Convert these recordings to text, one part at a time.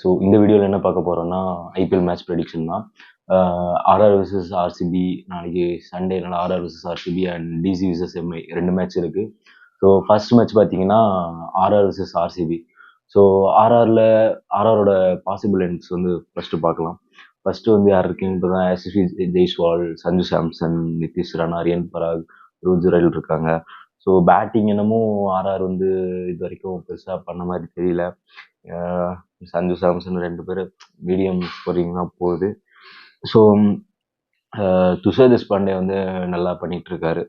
So இந்த வீடியோவில் என்ன பார்க்க போகிறோம்னா ஐபிஎல் மேட்ச் ப்ரெடிக்ஷன் தான். ஆர்ஆர் vs ஆர்சிபி நாளைக்கு சண்டேனால RR vs RCB and DC vs MI 2 match இருக்குது. ஸோ ஃபர்ஸ்ட் மேட்ச் பார்த்தீங்கன்னா ஆர்ஆர் vs ஆர்சிபி. ஸோ ஆர்ஆரோட பாசிபிள் எண்ட்ஸ் வந்து ஃபஸ்ட்டு பார்க்கலாம். ஃபஸ்ட்டு வந்து யார் இருக்கீங்க தான் எஸ்எஸ்வி ஜெய்ஸ்வால், சஞ்சு சாம்சன், நிதிஷ் ராணா, ரியன் பராக், ருஜுரைல் இருக்காங்க. ஸோ பேட்டிங் என்னமோ ஆர்ஆர் வந்து இது வரைக்கும் பெருசாக பண்ண மாதிரி தெரியல. சஞ்சு சாம்சன் 2 பேர் மீடியம் ஸ்கோரிங் தான் போகுது. ஸோ துஷார் தேஷ்பாண்டே வந்து நல்லா பண்ணிட்டு இருக்காரு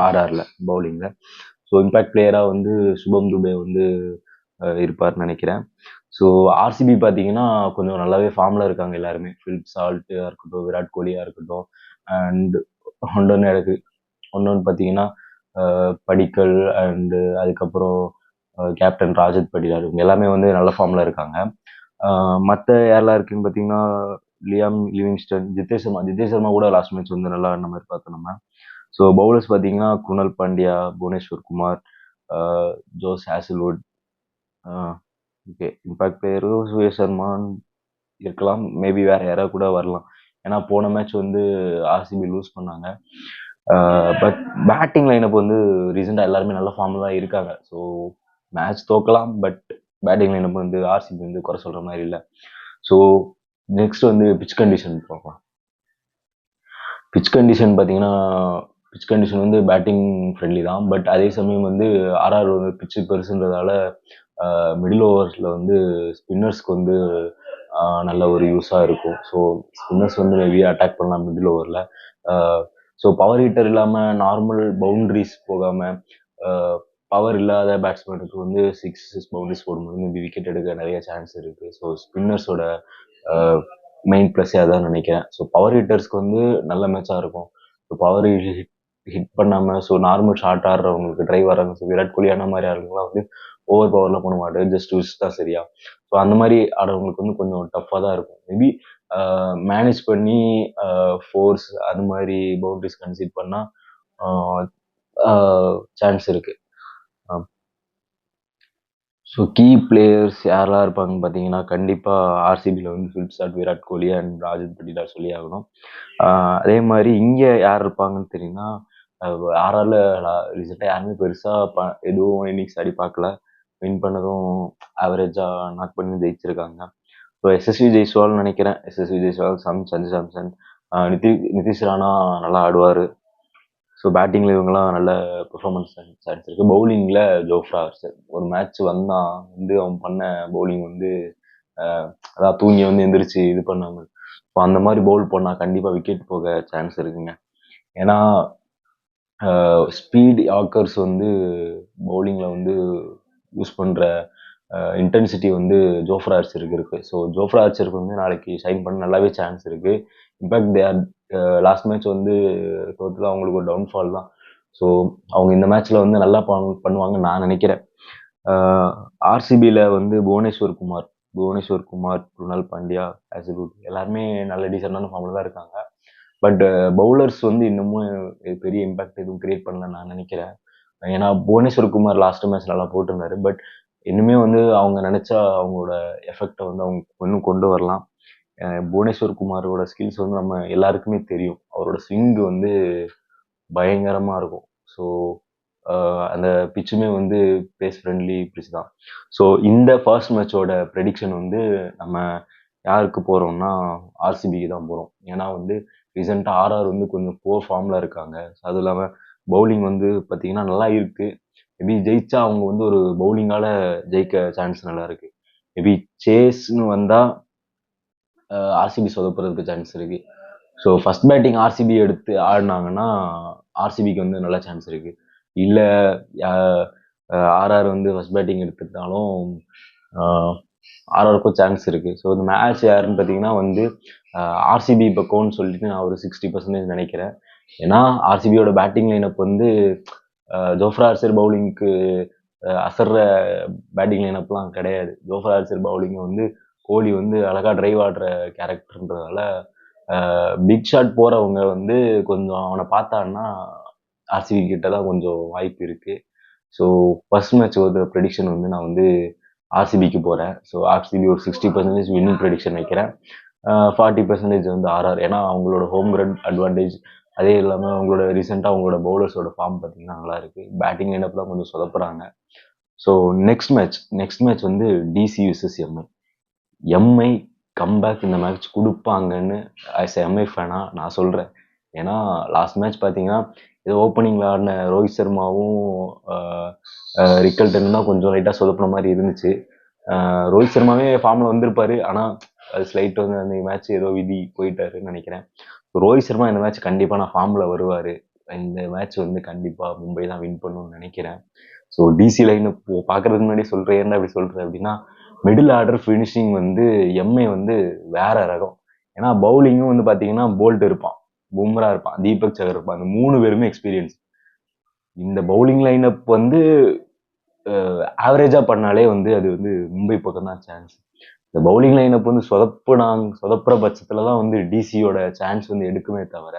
ஆர்ஆரில் பவுலிங்கில். ஸோ இம்பேக்ட் பிளேயராக வந்து சுபம் துபே வந்து இருப்பார்னு நினைக்கிறேன். ஸோ ஆர்சிபி பார்த்தீங்கன்னா கொஞ்சம் நல்லாவே ஃபார்மில் இருக்காங்க எல்லாருமே. ஃபிலிப் சால்ட்டாக இருக்கட்டும், விராட் கோலியாக இருக்கட்டும், அண்ட் ஒன்று பார்த்தீங்கன்னா படிக்கல் அண்டு அதுக்கப்புறம் கேப்டன் ராஜத் படிடார், இவங்க எல்லாமே வந்து நல்ல ஃபார்மில் இருக்காங்க. மற்ற யாரெல்லாம் இருக்குன்னு பார்த்தீங்கன்னா லியாம் லிவிங்ஸ்டன், ஜிதேஷ் சர்மா கூட லாஸ்ட் மேட்ச் வந்து நல்லா ஆடின மாதிரி பார்த்தோம் நம்ம. ஸோ பவுலர்ஸ் பார்த்தீங்கன்னா Krunal Pandya, Bhuvneshwar Kumar, Josh Hazlewood, okay impact பிளேயரும் சுரேஷ் சர்மான் இருக்கலாம், மேபி வேறு யாராவது கூட வரலாம். ஏன்னா போன மேட்ச் வந்து ஆர்சிபி லூஸ் பண்ணாங்க. பட் பேட்டிங் லைனப் வந்து ரீசெண்டாக எல்லாருமே நல்ல ஃபார்மில் தான் இருக்காங்க. ஸோ மேட்ச் தோக்கலாம், பட் பேட்டிங் லைனப் வந்து ஆர்சிபி வந்து குறை சொல்கிற மாதிரி இல்லை. ஸோ நெக்ஸ்ட் வந்து பிச் கண்டிஷன் பார்க்கலாம். பிச் கண்டிஷன் பார்த்தீங்கன்னா பிச் கண்டிஷன் வந்து பேட்டிங் ஃப்ரெண்ட்லி தான். பட் அதே சமயம் வந்து ஆர்ஆர் வந்து பிச்சு பெருசுன்றதால மிடில் ஓவர்ஸில் வந்து ஸ்பின்னர்ஸ்க்கு வந்து நல்ல ஒரு யூஸாக இருக்கும். ஸோ ஸ்பின்னர்ஸ் வந்து மேபி அட்டாக் பண்ணலாம் மிடில் ஓவரில். ஸோ பவர் ஹீட்டர் இல்லாமல் நார்மல் பவுண்ட்ரிஸ் போகாமல் பவர் இல்லாத பேட்ஸ்மேனுக்கு வந்து 6 பவுண்டரிஸ் போடும்போது மேபி விக்கெட் எடுக்க நிறைய சான்ஸ் இருக்குது. ஸோ ஸ்பின்னர்ஸோட மெயின் ப்ளஸ்ஸே அதான் நினைக்கிறேன். ஸோ பவர் ஹிட்டர்ஸ்க்கு வந்து நல்ல மேட்சாக இருக்கும். ஸோ பவர் ஹிட் பண்ணாமல் ஸோ நார்மல் ஷார்ட் ஆடுறவங்களுக்கு ட்ரைவ் வராங்க. ஸோ விராட் கோலி அந்த மாதிரி ஆடுறவங்களாம் வந்து ஓவர் பவர்லாம் பண்ண மாட்டேன், ஜஸ்ட் விஸ் தான் சரியா. ஸோ அந்த மாதிரி ஆடுறவங்களுக்கு வந்து கொஞ்சம் டஃப்பாக தான் இருக்கும். மேபி மேனேஜ் பண்ணி ஃபோர்ஸ் அது மாதிரி பவுண்டரிஸ் கன்சிட் பண்ணால் சான்ஸ் இருக்குது. ஸோ கீ பிளேயர்ஸ் யாரெல்லாம் இருப்பாங்கன்னு பார்த்தீங்கன்னா கண்டிப்பாக ஆர்சிபியில் வந்து Phil Salt, Virat Kohli and Rajat Patidar சொல்லி ஆகணும். அதே மாதிரி இங்கே யார் இருப்பாங்கன்னு தெரியும்னா ஆர்ஆரில் ரீசெண்டாக யாருமே பெருசாக எதுவும் இன்னிங்ஸ் ஆடி பார்க்கல. வின் பண்ணதும் ஆவரேஜாக நாக் பண்ணி ஜெயிச்சிருக்காங்க. ஸோ எஸ்எஸ்வி ஜெய்ஸ்வால்னு நினைக்கிறேன். எஸ்எஸ்வி ஜெய்ஸ்வால், சஞ்சு சாம்சன், நிதிஷ் ராணா நல்லா ஆடுவார். ஸோ பேட்டிங்கில் இவங்கெல்லாம் நல்ல பெர்ஃபார்மன்ஸ் சான்ஸ் இருக்குது. பவுலிங்கில் ஜோஃப்ரா ஆர்ச்சர் ஒரு மேட்ச் வந்தான் வந்து அவன் பண்ண பவுலிங் வந்து அதான் தூங்கி வந்து எந்திரிச்சு இது பண்ணாமல். ஸோ அந்த மாதிரி பவுல் பண்ணால் கண்டிப்பாக விக்கெட் போக சான்ஸ் இருக்குங்க. ஏன்னா ஸ்பீட் யாக்கர்ஸ் வந்து பவுலிங்கில் வந்து யூஸ் பண்ணுற இன்டென்சிட்டி வந்து ஜோஃப்ரா ஆர்ச்சருக்கு இருக்குது. ஸோ ஜோஃப்ரா ஆர்ச்சருக்கு வந்து நாளைக்கு ஷைன் பண்ண நல்லாவே சான்ஸ் இருக்குது. In fact they are last match வந்து தோற்றுல அவங்களுக்கு ஒரு டவுன்ஃபால் தான். ஸோ அவங்க இந்த மேட்ச்சில் வந்து நல்லா பண்ணுவாங்கன்னு நான் நினைக்கிறேன். ஆர்சிபியில் வந்து புவனேஸ்வர் குமார், குணால் பாண்டியா, ஹேசல்வுட் எல்லாருமே நல்ல டீசெண்டான ஃபார்மில் தான் இருக்காங்க. பட் பவுலர்ஸ் வந்து இன்னமும் பெரிய இம்பேக்ட் எதுவும் கிரியேட் பண்ணல நான் நினைக்கிறேன். ஏன்னா புவனேஸ்வர் குமார் லாஸ்ட் மேட்ச் நல்லா போட்டிருந்தாரு. பட் இன்னுமே வந்து அவங்க நினச்சா அவங்களோட எஃபெக்டை வந்து அவங்க இன்னும் கொண்டு வரலாம். புவனேஸ்வர் குமாரோட ஸ்கில்ஸ் வந்து நம்ம எல்லாருக்குமே தெரியும். அவரோட ஸ்விங் வந்து பயங்கரமாக இருக்கும். ஸோ அந்த பிச்சுமே வந்து பேஸ் ஃப்ரெண்ட்லி பிச் தான். ஸோ இந்த ஃபர்ஸ்ட் மேட்சோட ப்ரெடிக்ஷன் வந்து நம்ம யாருக்கு போகிறோம்னா ஆர்சிபிக்கு தான் போகிறோம். ஏன்னா வந்து ரீசெண்டாக ஆர்ஆர் வந்து கொஞ்சம் போர் ஃபார்மில் இருக்காங்க. அதுவும் இல்லாமல் பவுலிங் வந்து பார்த்திங்கன்னா நல்லா இருக்குது. மேபி ஜெயிச்சா அவங்க வந்து ஒரு பவுலிங்கால் ஜெயிக்க சான்ஸ் நல்லா இருக்குது. மேபி சேஸ்ன்னு வந்தால் ஆர்சிபி சொதப்புறதுக்கு சான்ஸ் இருக்குது. ஸோ ஃபஸ்ட் பேட்டிங் ஆர்சிபி எடுத்து ஆடினாங்கன்னா ஆர்சிபிக்கு வந்து நல்ல சான்ஸ் இருக்குது. இல்லை ஆர்ஆர் வந்து ஃபஸ்ட் பேட்டிங் எடுத்துட்டாலும் ஆர்ஆருக்கும் சான்ஸ் இருக்குது. ஸோ இந்த மேட்ச் யாருன்னு பார்த்தீங்கன்னா வந்து ஆர்சிபி பக்கம்னு சொல்லிட்டு நான் ஒரு 60% நினைக்கிறேன். ஏன்னா ஆர்சிபியோட பேட்டிங் லைனப் வந்து ஜோஃப்ரா ஆர்ச்சர் பவுலிங்க்கு அசர்ற பேட்டிங் லைனப்லாம் கிடையாது. ஜோஃப்ரா ஆர்ச்சர் பவுலிங்கை வந்து கோலி வந்து அழகாக ட்ரைவ் ஆடுற கேரக்டர்ன்றதால பிக் ஷாட் போகிறவங்க வந்து கொஞ்சம் அவனை பார்த்தான்னா ஆர்சிபி கிட்ட தான் கொஞ்சம் வாய்ப்பு இருக்குது. ஸோ ஃபர்ஸ்ட் மேட்ச் ஒரு ப்ரெடிக்ஷன் வந்து நான் வந்து ஆர்சிபிக்கு போகிறேன். ஸோ ஆர்சிபி ஒரு 60% வின்னிங் ப்ரெடிக்ஷன் வைக்கிறேன். 40% வந்து ஆர்ஆர். ஏன்னா அவங்களோட ஹோம் கிரவுண்ட் அட்வான்டேஜ். அதே இல்லாமல் அவங்களோட ரீசெண்டாக அவங்களோட பவுலர்ஸோட ஃபார்ம் பார்த்தீங்கன்னா நல்லா இருக்குது. பேட்டிங் லைனப் தான் கொஞ்சம் சொதப்புறாங்க. ஸோ நெக்ஸ்ட் மேட்ச் வந்து DC versus MI. MI comeback இந்த மேட்ச் கொடுப்பாங்கன்னு ஆஸ் எம்ஐ ஃபேனாக நான் சொல்கிறேன். ஏன்னா லாஸ்ட் மேட்ச் பார்த்தீங்கன்னா இது ஓப்பனிங்கில் ஆடின ரோஹித் சர்மாவும் ரிக்கல்டன் தான் கொஞ்சம் லைட்டாக சொதப்பின மாதிரி இருந்துச்சு. ரோஹித் சர்மாவே ஃபார்மில் வந்திருப்பாரு. ஆனால் அது ஸ்லைட் வந்து அந்த மேட்ச் ஏதோ விதி போயிட்டாருன்னு நினைக்கிறேன். ரோஹித் சர்மா இந்த மேட்ச் கண்டிப்பாக நான் ஃபார்மில் வருவார். இந்த மேட்ச் வந்து கண்டிப்பாக மும்பை தான் வின் பண்ணணும்னு நினைக்கிறேன். ஸோ டிசி லைன் பார்க்கறதுக்கு முன்னாடி சொல்கிறேன். என்ன அப்படி சொல்கிறேன் அப்படின்னா மிடில் ஆர்டர் ஃபினிஷிங் வந்து எம்ஐ வந்து வேற ரகம். ஏன்னா பவுலிங்கும் வந்து பார்த்தீங்கன்னா போல்ட் இருப்பான், பும்ரா இருப்பான், தீபக் சகர் இருப்பான். அந்த 3 பேருமே எக்ஸ்பீரியன்ஸ். இந்த பவுலிங் லைனப் வந்து ஆவரேஜா பண்ணாலே வந்து அது வந்து மும்பை பக்கம் தான் சான்ஸ். இந்த பவுலிங் லைனப் வந்து சொதப்புற பட்சத்துல தான் வந்து டிசியோட சான்ஸ் வந்து எடுக்குமே தவிர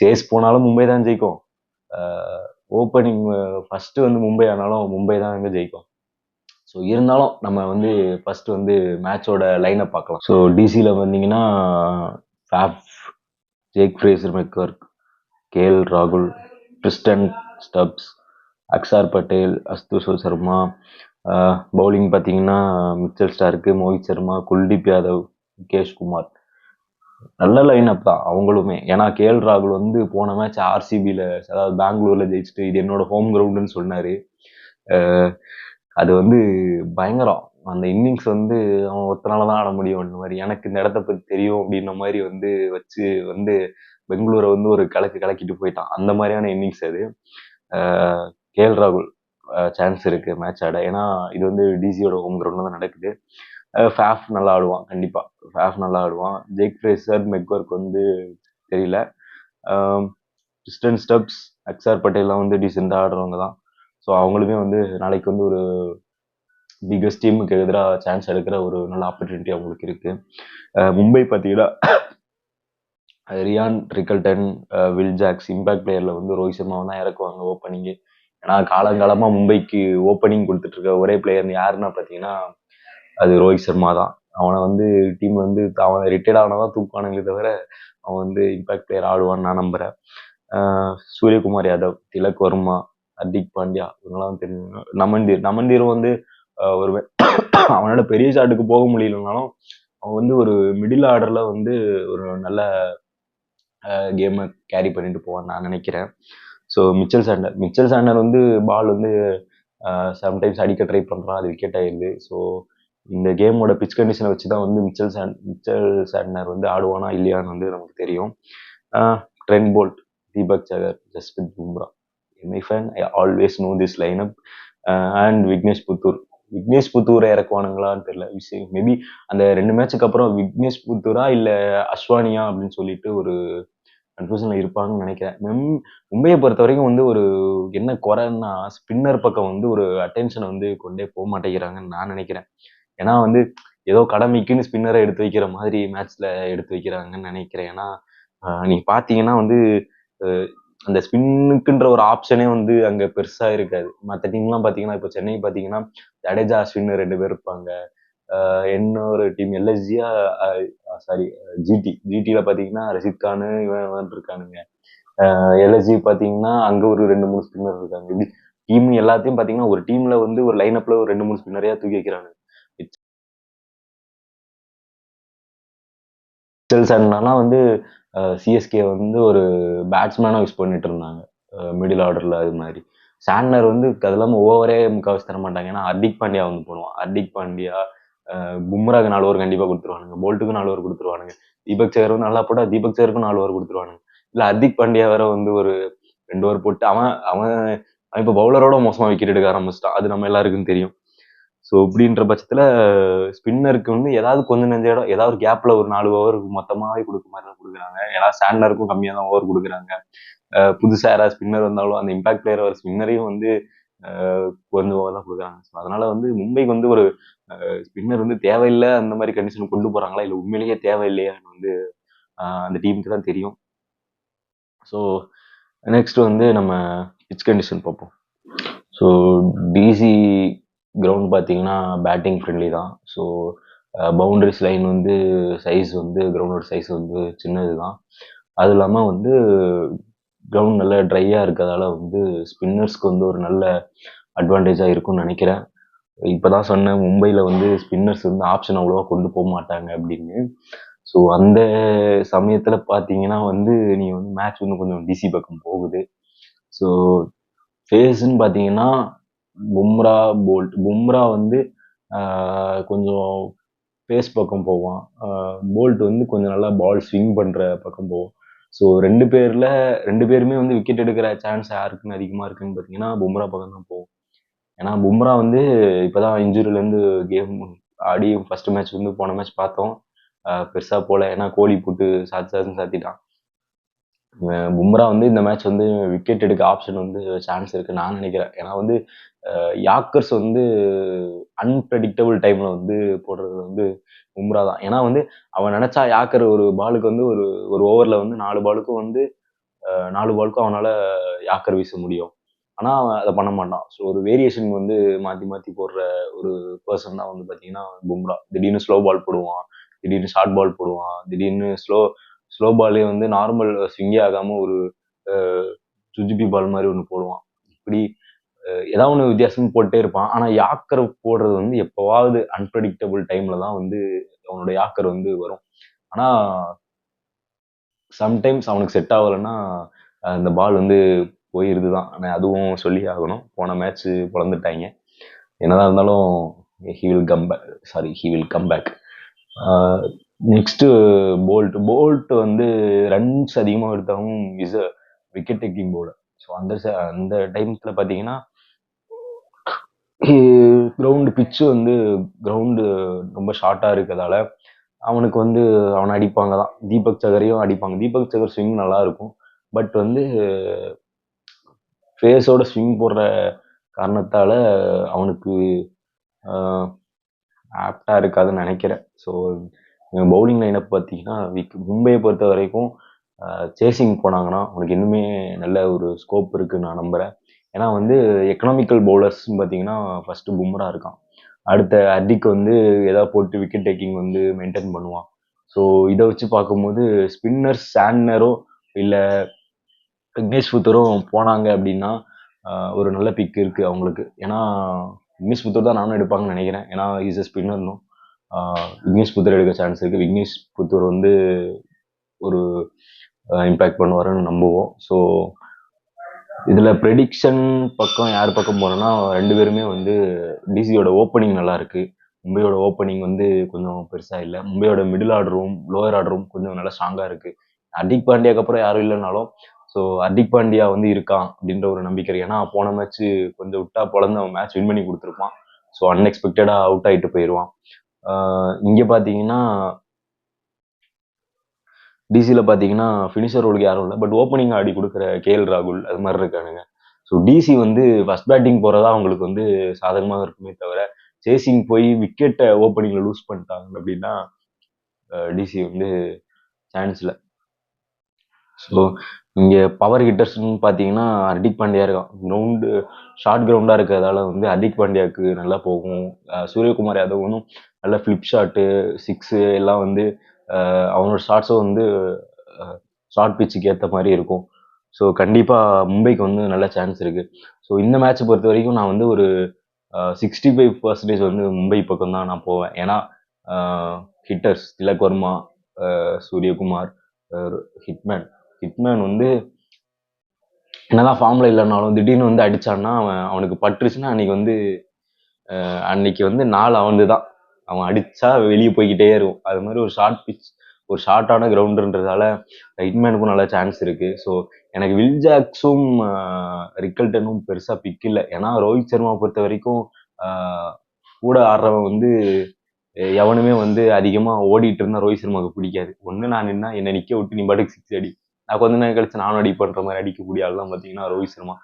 சேஸ் போனாலும் மும்பை தான் ஜெயிக்கும். ஓப்பனிங் ஃபர்ஸ்ட் வந்து மும்பை ஆனாலும் மும்பை தான் வந்து ஜெயிக்கும். ஸோ இருந்தாலும் நம்ம வந்து ஃபர்ஸ்ட் வந்து மேட்சோட லைனை பார்க்கலாம். ஸோ டிசியில் வந்தீங்கன்னா Faf, Jake Fraser McGurk, KL ராகுல், Tristan Stubbs, Axar Patel, Ashutosh Sharma. Bowling பார்த்தீங்கன்னா மிச்சல் ஸ்டார்க்கு, மோஹித் சர்மா, குல்தீப் யாதவ், முகேஷ் குமார். நல்ல லைனப் தான் அவங்களுமே. ஏன்னா கேஎல் ராகுல் வந்து போன மேட்ச் ஆர்சிபியில், அதாவது பெங்களூர்ல ஜெயிச்சுட்டு இது என்னோட ஹோம் கிரவுண்டுன்னு சொன்னார். அது வந்து பயங்கரம். அந்த இன்னிங்ஸ் வந்து அவன் ஒருத்தனால தான் ஆட முடியும். இந்த மாதிரி எனக்கு இந்த இடத்த பற்றி தெரியும் அப்படின்ற மாதிரி வந்து வச்சு வந்து பெங்களூரை வந்து ஒரு கலக்கிட்டு போயிட்டான். அந்த மாதிரியான இன்னிங்ஸ் அது. கேஎல் ராகுல் சான்ஸ் இருக்கு மேட்ச் ஆட. ஏன்னா இது வந்து டிசியோட ஹோம் கிரவுண்ட்ல தான் நடக்குது. ஃபேஃப் நல்லா ஆடுவான், கண்டிப்பா ஃபேஃப் நல்லா ஆடுவான். ஜேக் ஃப்ரேசர் மெக்வர்க் வந்து தெரியல. கிறிஸ்டன் ஸ்டப்ஸ், அக்ஷார் பட்டேல்லாம் வந்து டீசெண்டாக ஆடுறவங்க தான். ஸோ அவங்களுமே வந்து நாளைக்கு வந்து ஒரு பிகஸ்ட் டீமுக்கு எதிராக சான்ஸ் எடுக்கிற ஒரு நல்ல ஆப்பர்ச்சுனிட்டி அவங்களுக்கு இருக்கு. மும்பை பார்த்தீங்கன்னா Ryan Rickelton, Will Jacks, impact பிளேயர்ல வந்து ரோஹித் சர்மாவை தான் இறக்குவாங்க ஓப்பனிங்கு. ஏன்னா காலங்காலமா மும்பைக்கு ஓப்பனிங் கொடுத்துட்டு இருக்க ஒரே பிளேயர் யாருன்னா பார்த்தீங்கன்னா அது ரோஹித் சர்மா தான். அவனை வந்து டீம் வந்து அவன் ரிட்டையர்ட் ஆனதான் தூக்குவானுங்களே தவிர அவன் வந்து இம்பாக்ட் பிளேயர் ஆடுவான்னு நான் நம்புறேன். சூரியகுமார் யாதவ், திலக் வர்மா, ஹர்திக் பாண்டியா இவங்கெல்லாம் தெரிஞ்சு. நமந்தீரும் வந்து ஒரு அவனோட பெரிய ஷாட்டுக்கு போக முடியலனாலும் அவன் வந்து ஒரு மிடில் ஆர்டர்ல வந்து ஒரு நல்ல கேமை கேரி பண்ணிட்டு போவான்னு நான் நினைக்கிறேன். ஸோ மிச்சல் சாண்டர் வந்து பால் வந்து சம்டைம்ஸ் அடிக்க ட்ரை பண்ணுறான், அது விக்கெட் ஆயிடுது. ஸோ இந்த கேமோட பிச் கண்டிஷனை வச்சு தான் வந்து மிச்சல் சாண்டர் வந்து ஆடுவானா இல்லையான்னு வந்து நமக்கு தெரியும். Trend Boult, Deepak Chahar, Jasprit Bumrah. MI fan I always know this lineup. And Vignesh புத்தூரை இறக்குவானுங்களான்னு தெரியல. மேபி அந்த 2 மேட்சுக்கு அப்புறம் விக்னேஷ் புத்தூரா இல்லை அஸ்வானியா அப்படின்னு சொல்லிட்டு ஒரு கன்ஃபியூஷன்ல இருப்பாங்கன்னு நினைக்கிறேன். மும்பையை பொறுத்த வரைக்கும் வந்து ஒரு என்ன குறைன்னா ஸ்பின்னர் பக்கம் வந்து ஒரு அட்டென்ஷனை வந்து கொண்டே போக மாட்டேங்கிறாங்கன்னு நான் நினைக்கிறேன். ஏன்னா வந்து ஏதோ கடமைக்குன்னு ஸ்பின்னரை எடுத்து வைக்கிற மாதிரி மேட்ச்ல எடுத்து வைக்கிறாங்கன்னு நினைக்கிறேன். ஏன்னா நீங்க பாத்தீங்கன்னா வந்து அந்த ஸ்பின்னுக்குன்ற ஒரு ஆப்ஷனே வந்து அங்க பெருசா இருக்காது. மற்ற டீம்லாம் பாத்தீங்கன்னா இப்போ சென்னை பாத்தீங்கன்னா ஜடேஜா, அஸ்வின் 2 பேர் இருப்பாங்க. இன்னொரு டீம் எல்எஸ்ஜியா, சாரி ஜிடில பாத்தீங்கன்னா ரஷித் கானு இவன் இருக்கானுங்க. எல்எஸ்ஜி பாத்தீங்கன்னா அங்க ஒரு 2-3 ஸ்பின்னர் இருக்காங்க. இப்படி டீம் எல்லாத்தையும் பாத்தீங்கன்னா ஒரு டீம்ல வந்து ஒரு லைனப்ல ஒரு 2-3 ஸ்பின்னரையா தூக்கி வைக்கிறாங்க. வந்து சிஎஸ்கே வந்து ஒரு பேட்ஸ்மேனா யூஸ் பண்ணிட்டு இருந்தாங்க மிடில் ஆர்டர்ல. அது மாதிரி சாண்ட்னர் வந்து அது இல்லாமல் ஓவரே முக்கால்வாசி தர மாட்டாங்க. ஏன்னா ஹர்திக் பாண்டியா வந்து போடுவான். ஹர்திக் பாண்டியா, பும்ராக்கு 4 ஓவர் கண்டிப்பா கொடுத்துருவானுங்க, போல்ட்டுக்கு 4 ஓவர் கொடுத்துருவானுங்க. தீபக் சேகர் வந்து நல்லா போட்டா தீபக் சேகருக்கும் 4 ஓவர் கொடுத்துருவானுங்க. இல்ல ஹர்திக் பாண்டியா வேற வந்து ஒரு 2 ஓவர் போட்டு அவன் அவன் இப்போ பவுலரோட மோசமா விக்கெட் எடுக்க ஆரம்பிச்சிட்டான். அது நம்ம எல்லாருக்கும் தெரியும். ஸோ இப்படின்ற பட்சத்தில் ஸ்பின்னருக்கு வந்து ஏதாவது கொஞ்சம் நெஞ்ச இடம், ஏதாவது கேப்ல ஒரு 4 ஓவர் மொத்தமாகவே கொடுக்க மாதிரி தான் கொடுக்குறாங்க. ஏன்னா சாண்ட்னருக்கும் கம்மியாக தான் ஓவர் கொடுக்குறாங்க. புதுசா யாராவது ஸ்பின்னர் வந்தாலும் அந்த இம்பாக்ட் பிளேயர் ஒரு ஸ்பின்னரையும் வந்து கொஞ்சம் ஓவர் தான் கொடுக்குறாங்க. ஸோ அதனால வந்து மும்பைக்கு வந்து ஒரு ஸ்பின்னர் வந்து தேவையில்லை அந்த மாதிரி கண்டிஷன் கொண்டு போறாங்களா இல்லை உண்மையிலேயே தேவையில்லையான்னு வந்து அந்த டீமுக்கு தான் தெரியும். ஸோ நெக்ஸ்ட் வந்து நம்ம பிச் கண்டிஷன் பார்ப்போம். ஸோ டிசி கிரவுண்ட் பார்த்தீங்கன்னா பேட்டிங் ஃப்ரெண்ட்லி தான். ஸோ பவுண்டரிஸ் லைன் வந்து சைஸ் வந்து கிரவுண்டோட சைஸ் வந்து சின்னது தான். அது இல்லாமல் வந்து கிரவுண்ட் நல்லா ட்ரையாக இருக்கிறதால வந்து ஸ்பின்னர்ஸ்க்கு வந்து ஒரு நல்ல அட்வான்டேஜாக இருக்கும்னு நினைக்கிறேன். இப்போ தான் சொன்னேன் மும்பையில் வந்து ஸ்பின்னர்ஸ் வந்து ஆப்ஷன் அவ்வளோவா கொண்டு போக மாட்டாங்க அப்படின்னு. ஸோ அந்த சமயத்தில் பார்த்தீங்கன்னா வந்து நீங்கள் வந்து மேட்ச் வந்து கொஞ்சம் டிசி பக்கம் போகுது. ஸோ ஃபேஸ்ன்னு பார்த்தீங்கன்னா பும்ரா, போல்ட். பும்ரா வந்து கொஞ்சம் பேஸ் பக்கம் போவான். போல்ட் வந்து கொஞ்சம் நல்லா பால் ஸ்விங் பண்ணுற பக்கம் போவோம். ஸோ 2 பேருமே வந்து விக்கெட் எடுக்கிற சான்ஸ் யாருக்குன்னு அதிகமாக இருக்குன்னு பார்த்தீங்கன்னா பும்ரா பக்கம் தான் போகும். ஏன்னா பும்ரா வந்து இப்போதான் இன்ஜுரியிலேருந்து கேம் ஆடி ஃபர்ஸ்ட் மேட்ச் வந்து போன மேட்ச் பார்த்தோம். பெருசாக போல ஏன்னா கோலி போட்டு சாத்திட்டான். பும்ரா வந்து இந்த மேட்ச் வந்து விக்கெட் எடுக்க ஆப்ஷன் வந்து சான்ஸ் இருக்கு நான் நினைக்கிறேன். ஏன்னா வந்து யாக்கர்ஸ் வந்து அன்பிரடிக்டபிள் டைம்ல வந்து போடுறது வந்து பும்ரா தான். ஏன்னா வந்து அவன் நினைச்சா யாக்கர் ஒரு பாலுக்கு வந்து ஒரு ஒரு ஓவர்ல வந்து 4 பாலுக்கும் அவனால யாக்கர் வீச முடியும். ஆனா அவன் அதை பண்ண மாட்டான். ஸோ ஒரு வேரியேஷன் வந்து மாத்தி மாத்தி போடுற ஒரு பர்சன் தான் வந்து பாத்தீங்கன்னா பும்ரா. திடீர்னு ஸ்லோ பால் போடுவான், திடீர்னு ஷார்ட் பால் போடுவான், திடீர்னு ஸ்லோ ஸ்லோ பாலே வந்து நார்மல் ஸ்விங்கே ஆகாம ஒரு சுஜிபி பால் மாதிரி ஒன்று போடுவான். இப்படி ஏதாவது ஒன்று வித்தியாசம் போட்டே இருப்பான். ஆனா யாக்கர் போடுறது வந்து எப்பவாவது அன்பிரடிக்டபிள் டைம்ல தான் வந்து அவனோட யாக்கர் வந்து வரும். ஆனா சம்டைம்ஸ் அவனுக்கு செட் ஆகலைன்னா அந்த பால் வந்து போயிருது தான். ஆனால் அதுவும் சொல்லி ஆகணும். போன மேட்ச் பொழந்துட்டாங்க. என்னதான் இருந்தாலும் he will come back. Next Boult வந்து ரன்ஸ் அதிகமாக எடுத்தாலும் is a wicket taking bowler. So அந்த டைம்ல பார்த்தீங்கன்னா கிரவுண்டு பிச்சு வந்து கிரவுண்டு ரொம்ப ஷார்ட்டாக இருக்கிறதால அவனுக்கு வந்து அவனை அடிப்பாங்க தான். தீபக் சகரையும் அடிப்பாங்க. தீபக் சகர் ஸ்விங் நல்லா இருக்கும். பட் வந்து ஃபேஸோட ஸ்விங் போடுற காரணத்தால அவனுக்கு ஆப்டா இருக்காதுன்னு நினைக்கிறேன். ஸோ பவுலிங் லைனப் பார்த்தீங்கன்னா மும்பையை பொறுத்த வரைக்கும் சேசிங் போனாங்கன்னா அவனுக்கு இன்னுமே நல்ல ஒரு ஸ்கோப் இருக்குன்னு நான் நம்புறேன். ஏன்னா வந்து எக்கனாமிக்கல் பவுலர்ஸ்ன்னு பார்த்தீங்கன்னா ஃபர்ஸ்ட் பும்ரா இருக்கான். அடுத்த ஹர்திக் வந்து ஏதாவது போட்டு விக்கெட் டேக்கிங் வந்து மெயின்டைன் பண்ணுவான். ஸோ இதை வச்சு பார்க்கும்போது ஸ்பின்னர்ஸ் சாண்ட்னரோ இல்லை விக்னேஷ் புத்தரும் போனாங்க அப்படின்னா ஒரு நல்ல பிக் இருக்கு அவங்களுக்கு. ஏன்னா விக்னேஷ் புத்தர் தான் நானும் எடுப்பாங்கன்னு நினைக்கிறேன். ஏன்னா இஸ் எ ஸ்பின்னர்னும் விக்னேஷ் புத்தர் எடுக்க சான்ஸ் இருக்கு. விக்னேஷ் புத்தர் வந்து ஒரு இம்பேக்ட் பண்ணுவாருன்னு நம்புவோம். ஸோ இதில் ப்ரெடிக்ஷன் பக்கம் யார் பக்கம் போனோம்னா 2 பேருமே வந்து டிசியோட ஓப்பனிங் நல்லா இருக்கு. மும்பையோட ஓப்பனிங் வந்து கொஞ்சம் பெருசாக இல்லை. மும்பையோட மிடில் ஆர்டரும் லோயர் ஆர்டரும் கொஞ்சம் நல்லா ஸ்ட்ராங்காக இருக்கு. ஹர்திக் பாண்டியாக்கு அப்புறம் யாரும் இல்லைனாலும் ஸோ ஹர்திக் பாண்டியா வந்து இருக்கான் அப்படின்ற ஒரு நம்பிக்கை இருக்கு. ஏன்னா போன மேட்ச் கொஞ்சம் விட்டா பொழந்து அவன் மேட்ச் வின் பண்ணி கொடுத்துருப்பான். ஸோ அன்எக்ஸ்பெக்டடாக அவுட் ஆகிட்டு போயிடுவான். இங்கே பார்த்தீங்கன்னா டிசியில் பார்த்தீங்கன்னா ஃபினிஷர் ரோலுக்கு யாரும் இல்லை. பட் ஓப்பனிங் ஆடி கொடுக்குற கேஎல் ராகுல் அது மாதிரி இருக்கானுங்க. ஸோ டிசி வந்து ஃபர்ஸ்ட் பேட்டிங் போகிறதா அவங்களுக்கு வந்து சாதகமாக இருக்குமே தவிர சேசிங் போய் விக்கெட்டை ஓப்பனிங்கில் லூஸ் பண்ணிட்டாங்க அப்படின்னா டிசி வந்து சான்ஸ் இல்லை. ஸோ இங்கே பவர் ஹிட்டர்ஸ்னு பார்த்தீங்கன்னா ஹர்திக் பாண்டியா இருக்கான். கிரவுண்டு ஷார்ட் கிரவுண்டாக இருக்கிறதால வந்து ஹர்திக் பாண்டியாவுக்கு நல்லா போகும். சூரியகுமார் யாதவ் நல்ல ஃப்ளிப் ஷாட்டு சிக்ஸு எல்லாம் வந்து அவனோட ஷாட்ஸும் வந்து ஷார்ட் பிச்சுக்கு ஏற்ற மாதிரி இருக்கும். ஸோ கண்டிப்பாக மும்பைக்கு வந்து நல்ல சான்ஸ் இருக்குது. ஸோ இந்த மேட்ச்சை பொறுத்த வரைக்கும் நான் வந்து ஒரு 65% வந்து மும்பை பக்கம் தான் நான் போவேன். ஏன்னா hitters Tilak Varma, Suryakumar, hitman hitman வந்து என்னதான் ஃபார்ம்ல இல்லைனாலும் திடீர்னு வந்து அடிச்சான்னா அவனுக்கு பட்டுருச்சுன்னா அன்னைக்கு வந்து நாள் அவனது தான். அவன் அடிச்சா வெளியே போய்கிட்டே இருக்கும். அது மாதிரி ஒரு ஷார்ட் பிச் ஒரு ஷார்ட்டான கிரவுண்டுன்றதால ஹிட்மேனுக்கும் நல்ல சான்ஸ் இருக்கு. ஸோ எனக்கு வில் ஜாக்ஸும் ரிக்கல்டனும் பெருசா பிக் இல்லை. ஏன்னா ரோஹித் சர்மா பொறுத்த வரைக்கும் கூட ஆடுறவன் வந்து எவனுமே வந்து அதிகமா ஓடிட்டு இருந்தா ரோஹித் சர்மாவுக்கு பிடிக்காது. ஒண்ணு நான் நின்னா என்னை நிக்க விட்டு நீ பாட்டுக்கு 6 அடி, நான் கொஞ்ச நேரம் கழிச்சு நானும் அடிப்பன்ற மாதிரி அடிக்கக்கூடிய ஆள் தான் பாத்தீங்கன்னா ரோஹித் சர்மா.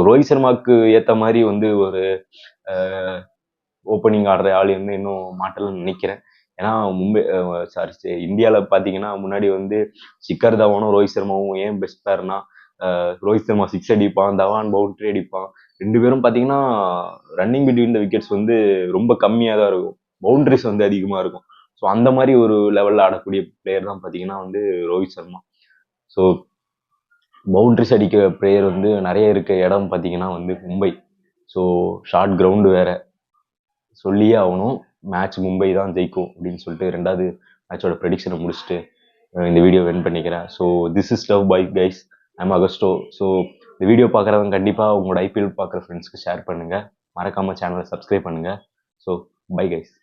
ரோஹித் சர்மாவுக்கு ஏத்த மாதிரி வந்து ஒரு ஓப்பனிங் ஆடுற ஆள் வந்து இன்னும் மாட்டலன்னு நினைக்கிறேன். ஏன்னா மும்பை இந்தியாவில் பார்த்தீங்கன்னா முன்னாடி வந்து சிக்கர் தவானும் ரோஹித் சர்மாவும் ஏன் பெஸ்ட் பேர்னா ரோஹித் சர்மா சிக்ஸ் அடிப்பான், தவான் பவுண்டரி அடிப்பான். 2 பேரும் பார்த்தீங்கன்னா ரன்னிங் பிட்வீன் த விக்கெட்ஸ் வந்து ரொம்ப கம்மியாக தான் இருக்கும். பவுண்டரிஸ் வந்து அதிகமாக இருக்கும். ஸோ அந்த மாதிரி ஒரு லெவலில் ஆடக்கூடிய பிளேயர் தான் பார்த்தீங்கன்னா வந்து ரோஹித் சர்மா. ஸோ பவுண்டரிஸ் அடிக்க பிளேயர் வந்து நிறைய இருக்க இடம் பார்த்தீங்கன்னா வந்து மும்பை. ஸோ ஷார்ட் கிரவுண்டு வேற சொல்லியே ஆகணும். மேட்ச் மும்பை தான் ஜெயிக்கும் அப்படின்னு சொல்லிட்டு 2வது மேட்சோட ப்ரெடிக்ஷனை முடிச்சுட்டு இந்த வீடியோ வென் பண்ணிக்கிறேன். So this is love bye guys. I'm Augusto. So இந்த வீடியோ பார்க்குறவங்க கண்டிப்பாக உங்களோட ஐபிஎல் பார்க்குற ஃப்ரெண்ட்ஸ்க்கு ஷேர் பண்ணுங்கள். மறக்காமல் சேனலை சப்ஸ்கிரைப் பண்ணுங்கள். So bye guys.